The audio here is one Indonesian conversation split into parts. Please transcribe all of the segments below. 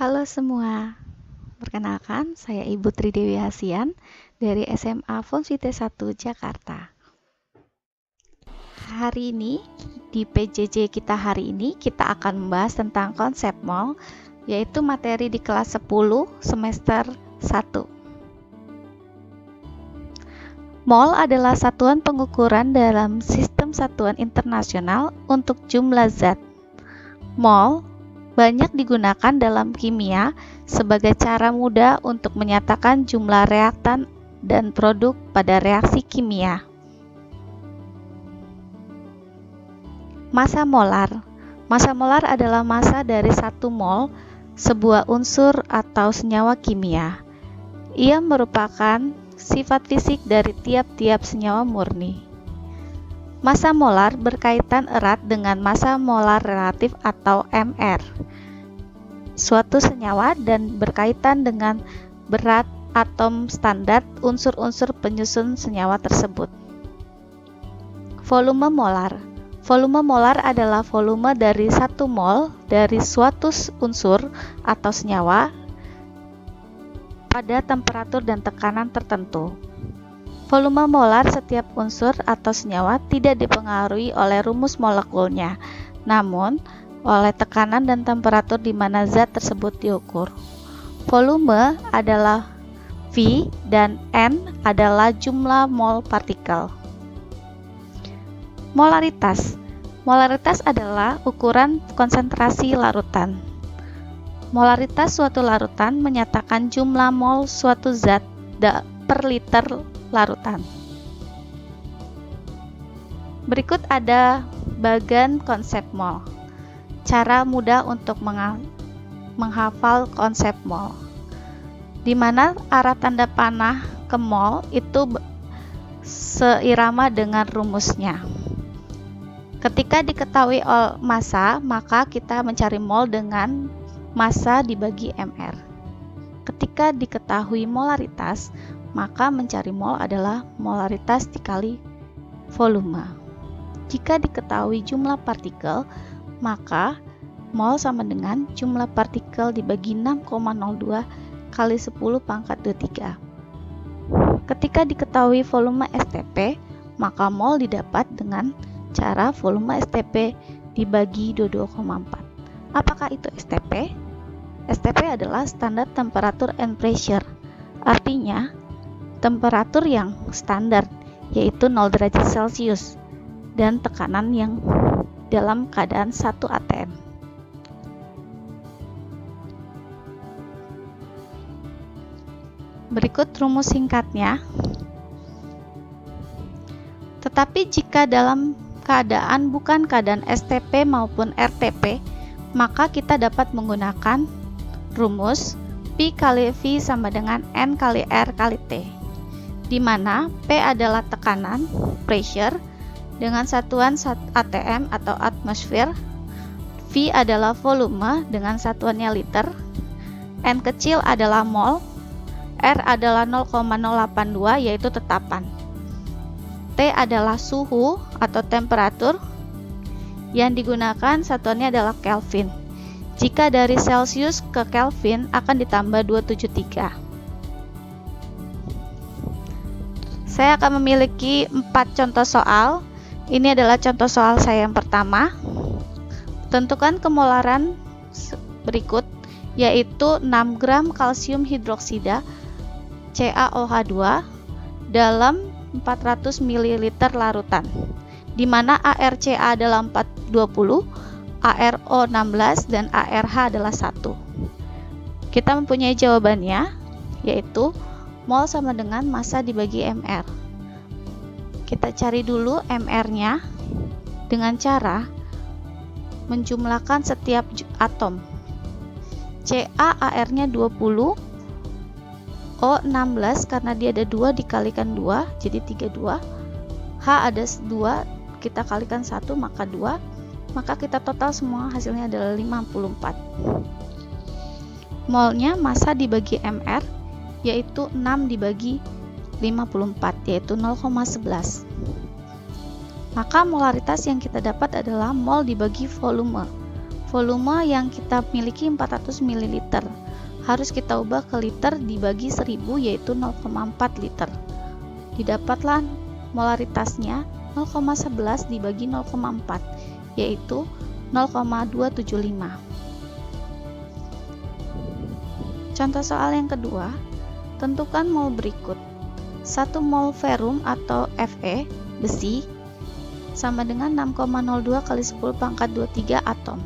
Halo semua, perkenalkan saya Ibu Tridewi Hasian dari SMA Fonsite 1 Jakarta. Hari ini, di PJJ kita hari ini, kita akan membahas tentang konsep mall, yaitu materi di kelas 10 semester 1. Mol adalah satuan pengukuran dalam sistem satuan internasional untuk jumlah zat. Mol banyak digunakan dalam kimia sebagai cara mudah untuk menyatakan jumlah reaktan dan produk pada reaksi kimia. Massa molar. Massa molar adalah massa dari 1 mol sebuah unsur atau senyawa kimia. Ia merupakan sifat fisik dari tiap-tiap senyawa murni. Massa molar berkaitan erat dengan massa molar relatif atau MR, suatu senyawa, dan berkaitan dengan berat atom standar unsur-unsur penyusun senyawa tersebut. Volume molar. Volume molar adalah volume dari 1 mol dari suatu unsur atau senyawa pada temperatur dan tekanan tertentu. Volume molar setiap unsur atau senyawa tidak dipengaruhi oleh rumus molekulnya, namun oleh tekanan dan temperatur di mana zat tersebut diukur. Volume adalah V dan N adalah jumlah mol partikel. Molaritas. Molaritas adalah ukuran konsentrasi larutan. Molaritas suatu larutan menyatakan jumlah mol suatu zat per liter larutan. Berikut ada bagan konsep mol. Cara mudah untuk menghafal konsep mol, di mana arah tanda panah ke mol itu seirama dengan rumusnya. Ketika diketahui massa, maka kita mencari mol dengan massa dibagi mr. Ketika diketahui molaritas, maka mencari mol adalah molaritas dikali volume. Jika diketahui jumlah partikel, maka mol sama dengan jumlah partikel dibagi 6,02 kali 10 pangkat 23. Ketika diketahui volume STP, maka mol didapat dengan cara volume STP dibagi 22,4. Apakah itu STP? STP adalah standar temperature and pressure. Artinya, temperatur yang standar, yaitu 0 derajat Celcius, dan tekanan yang dalam keadaan 1 atm. Berikut rumus singkatnya. Tetapi jika dalam keadaan bukan keadaan STP maupun RTP, maka kita dapat menggunakan rumus P kali V sama dengan N kali R kali T, di mana P adalah tekanan, pressure, dengan satuan atm atau atmosfer, V adalah volume dengan satuannya liter, N kecil adalah mol, R adalah 0,082 yaitu tetapan, T adalah suhu atau temperatur, yang digunakan satuannya adalah Kelvin. Jika dari Celcius ke Kelvin akan ditambah 273. Saya akan memiliki 4 contoh soal. Ini adalah contoh soal saya yang pertama. Tentukan kemolaran berikut, yaitu 6 gram kalsium hidroksida CaOH2 dalam 400 ml larutan, di mana ArCa adalah 420, ArO 16, dan ArH adalah 1. Kita mempunyai jawabannya, yaitu mol sama dengan massa dibagi mr. Kita cari dulu mr-nya dengan cara menjumlahkan setiap atom. Ca Ar-nya 20, O 16 karena dia ada 2 dikalikan 2 jadi 32, H ada 2 kita kalikan 1 maka 2, maka kita total semua hasilnya adalah 54. Molnya massa dibagi mr yaitu 6 dibagi 54 yaitu 0,11. Maka molaritas yang kita dapat adalah mol dibagi volume. volume yang kita miliki 400 ml. Harus kita ubah ke liter dibagi 1000, yaitu 0,4 liter. Didapatlah molaritasnya 0,11 dibagi 0,4, yaitu 0,275. Contoh soal yang kedua, tentukan mol berikut. 1 mol ferum atau Fe, besi, sama dengan 6,02 kali 10 pangkat 23 atom.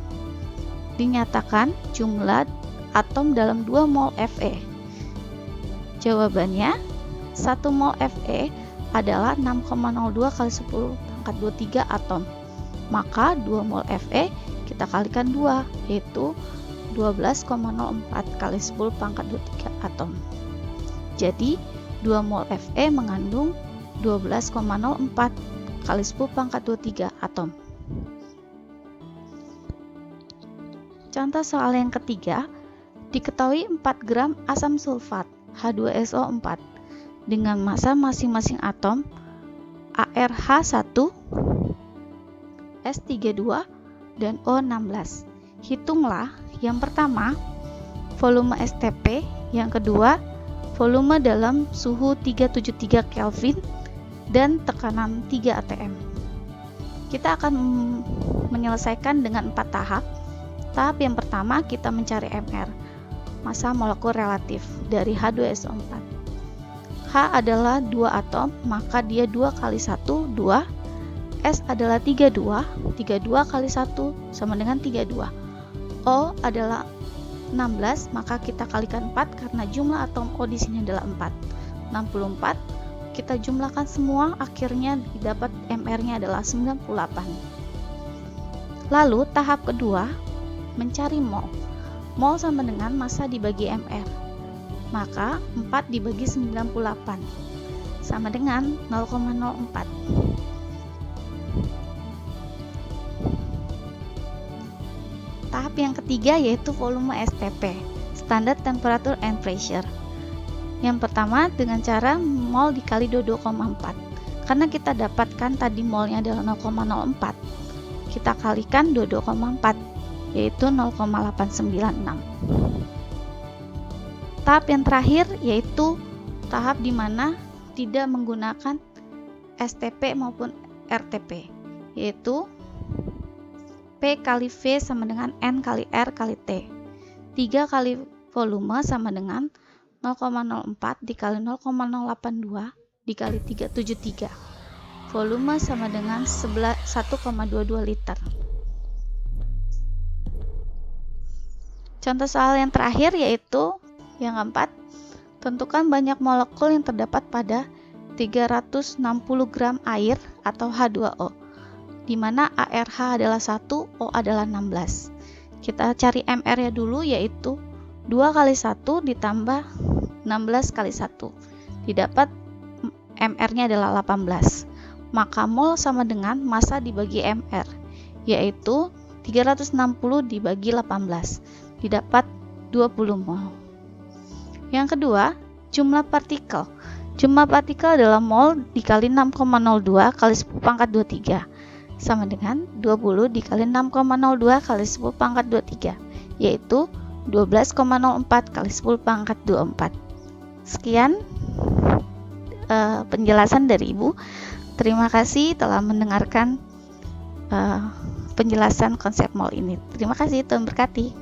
Dinyatakan jumlah atom dalam 2 mol Fe. Jawabannya, 1 mol Fe adalah 6,02 kali 10 pangkat 23 atom. Maka 2 mol Fe kita kalikan 2, yaitu 12,04 kali 10 pangkat 23 atom. Jadi 2 mol Fe mengandung 12,04 kali 10 pangkat 23 atom. Contoh soal yang ketiga, diketahui 4 gram asam sulfat H2SO4 dengan massa masing-masing atom ARH1, S32, dan O16. Hitunglah yang pertama volume STP, yang kedua volume dalam suhu 373 Kelvin dan tekanan 3 atm. Kita akan menyelesaikan dengan 4 tahap. Tahap yang pertama kita mencari MR, massa molekul relatif dari H2SO4. H adalah 2 atom, maka dia 2 kali 1, 2. S adalah 32, 32 kali 1 sama dengan 32. O adalah 16, maka kita kalikan 4 karena jumlah atom O di sini adalah 4. 64, kita jumlahkan semua, akhirnya didapat MR-nya adalah 98. Lalu tahap kedua, mencari mol. Mol sama dengan massa dibagi MR. Maka 4 dibagi 98 sama dengan 0,04. Tahap yang ketiga yaitu volume STP, Standard Temperature and Pressure. Yang pertama dengan cara mol dikali 22,4. Karena kita dapatkan tadi molnya adalah 0,04, kita kalikan 22,4, yaitu 0,896. Tahap yang terakhir yaitu tahap di mana tidak menggunakan STP maupun RTP, yaitu P kali V sama dengan N kali R kali T. 3 kali volume sama dengan 0,04 dikali 0,082 dikali 373. Volume sama dengan 1,22 liter. Contoh soal yang terakhir yaitu yang keempat, tentukan banyak molekul yang terdapat pada 360 gram air atau H2O, di mana ARH adalah 1, O adalah 16. Kita cari MR-nya dulu, yaitu 2 kali 1 ditambah 16 kali 1. Didapat MR-nya adalah 18. Maka mol sama dengan massa dibagi MR, yaitu 360 dibagi 18. Didapat 20 mol. Yang kedua, jumlah partikel. Jumlah partikel adalah mol dikali 6,02 kali 10 pangkat 23. Sama dengan 20 dikali 6,02 kali 10 pangkat 23, yaitu 12,04 kali 10 pangkat 24. Sekian penjelasan dari Ibu. Terima kasih telah mendengarkan penjelasan konsep mol ini. Terima kasih, Tuhan berkati.